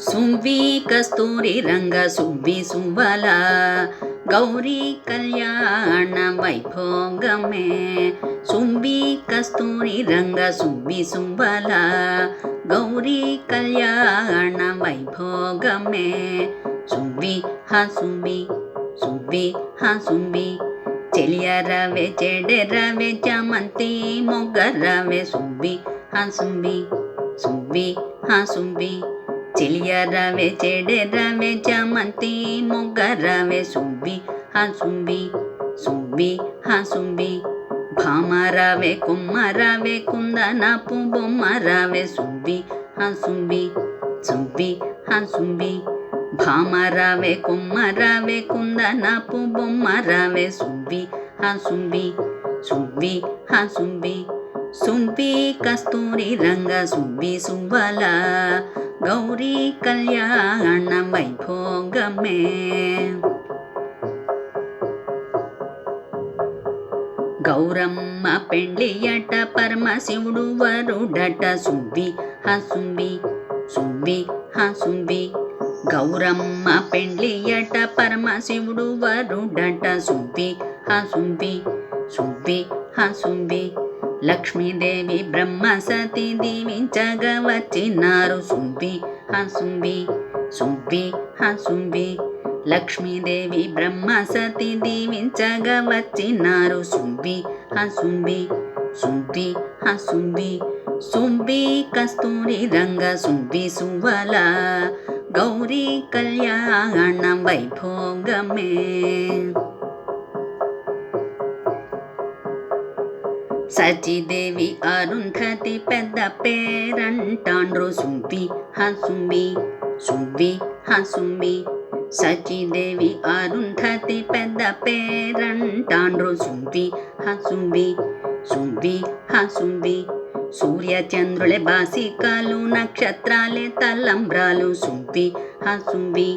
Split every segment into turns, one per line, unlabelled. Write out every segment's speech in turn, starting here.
ಸುಂವಿ ಕಸ್ತೂರಿ ರಂಗ ಸುವ್ವಿ ಸುಂಬಲ ಗೌರಿ ಕಲ್ಯಾಣ ವೈಭೋಗಮೇ. ಸುಂವಿ ಕಸ್ತೂರಿ ರಂಗ ಸುವ್ವಿ ಸುಂಬಲ ಗೌರಿ ಕಲ್ಯಾಣ ವೈಭೋಗಮೇ. ಸುವ್ವಿ ಹ ಸುಂವಿ ಸುವ್ವಿ ಹ ಸುಂವಿ చెలియరవే చెడెరవే చామంతి మొగ్గరవే సువ్వి హ సువ్వి సువ్వి హ సువ్వి చెలియరవే చెడెరవే చామంతి మొగ్గరవే సువ్వి హ సువ్వి సువ్వి హ సువ్వి భామరవే కుమ్మరవే కుందనపు బొమ్మరవే సువ్వి హ సువ్వి సువ్వి హ సువ్వి భామరవే కుమ్మరవే కుందనపు బొమ్మరవే సువ్వి హ సువ్వి సువ్వి హ సువ్వి సువ్వి కస్తూరి రంగ సువ్వి సువ్వల గౌరీ కళ్యాణ వైభోగమే. గౌరమ్మ పెండ్లియట పరమశివుడు వరుడట సువ్వి హ సువ్వి సువ్వి హ సువ్వి గౌరమ్మ పెండ్లియట పరమశివుడు వరుడట సువ్వి హ సువ్వి సువ్వి హ సువ్వి లక్ష్మీదేవి బ్రహ్మ సతీ దీవించగా వచ్చినారు సువ్వి హ సువ్వి సువ్వి హ సువ్వి లక్ష్మీదేవి బ్రహ్మ సతీ దీవించగా వచ్చినారు సువ్వి హ సువ్వి సువ్వి హ సువ్వి సువ్వి కస్తూరి రంగ సువ్వి సువ్వల గౌరీ కళ్యాణ వైభోగమే. సచిదేవి అరుంధతి పెద్ద పేరంటాండ్రు సువ్వి హ సువ్వి సువ్వి హ సువ్వి సచిదేవి అరుంధతి పెద్ద పేరంటాండ్రు సువ్వి హ సువ్వి సువ్వి హ సువ్వి సూర్యచంద్రులే బాసికాలు నక్షత్రాలే తలంబ్రాలు సువ్వి హ సువ్వి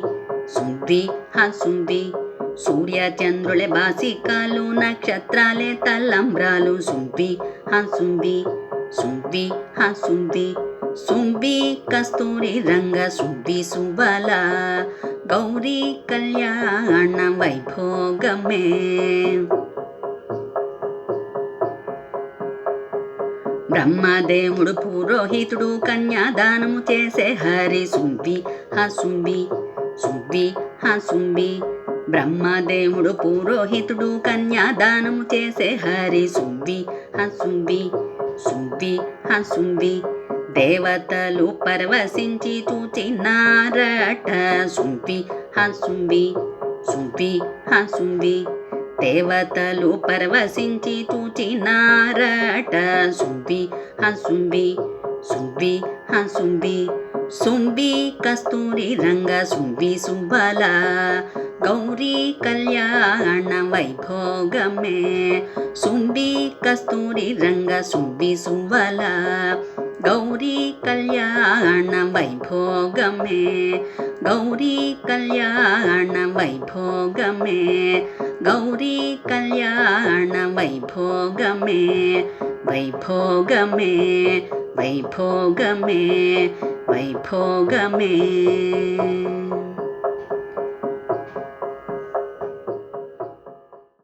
సువ్వి హ సువ్వి సూర్యచంద్రులే బాసికాలు నక్షత్రాలే తలంబ్రాలు సువ్వి హ సువ్వి సువ్వి హ సువ్వి సువ్వి కస్తూరి రంగ సువ్వి సువ్వల గౌరీ కళ్యాణ వైభోగమే. బ్రహ్మదేవుడు పురోహితుడు కన్యాదానము చేసే హరి సువ్వి హ సువ్వి సువ్వి హ సువ్వి బ్రహ్మదేవుడు పురోహితుడు కన్యాదానము చేసే హరి సువ్వి హ సువ్వి సువ్వి హ సువ్వి దేవతలు పరవశించి చూచినారట సువ్వి హ సువ్వి సువ్వి హ సువ్వి దేవతలు పరవశించి చూచినారట సువ్వి హ సువ్వి సువ్వి హ సువ్వి సువ్వి కస్తూరి రంగ సువ్వి సువ్వల గౌరీ కళ్యాణ వైభోగమే. సువ్వి కస్తూరి రంగ సువ్వి సువ్వల గౌరీ కళ్యాణ వైభోగమే. గౌరీ కళ్యాణ వైభోగమే. గౌరీ కళ్యాణ వైభోగమే. వైభోగమే వైభోగమే వైభోగమే.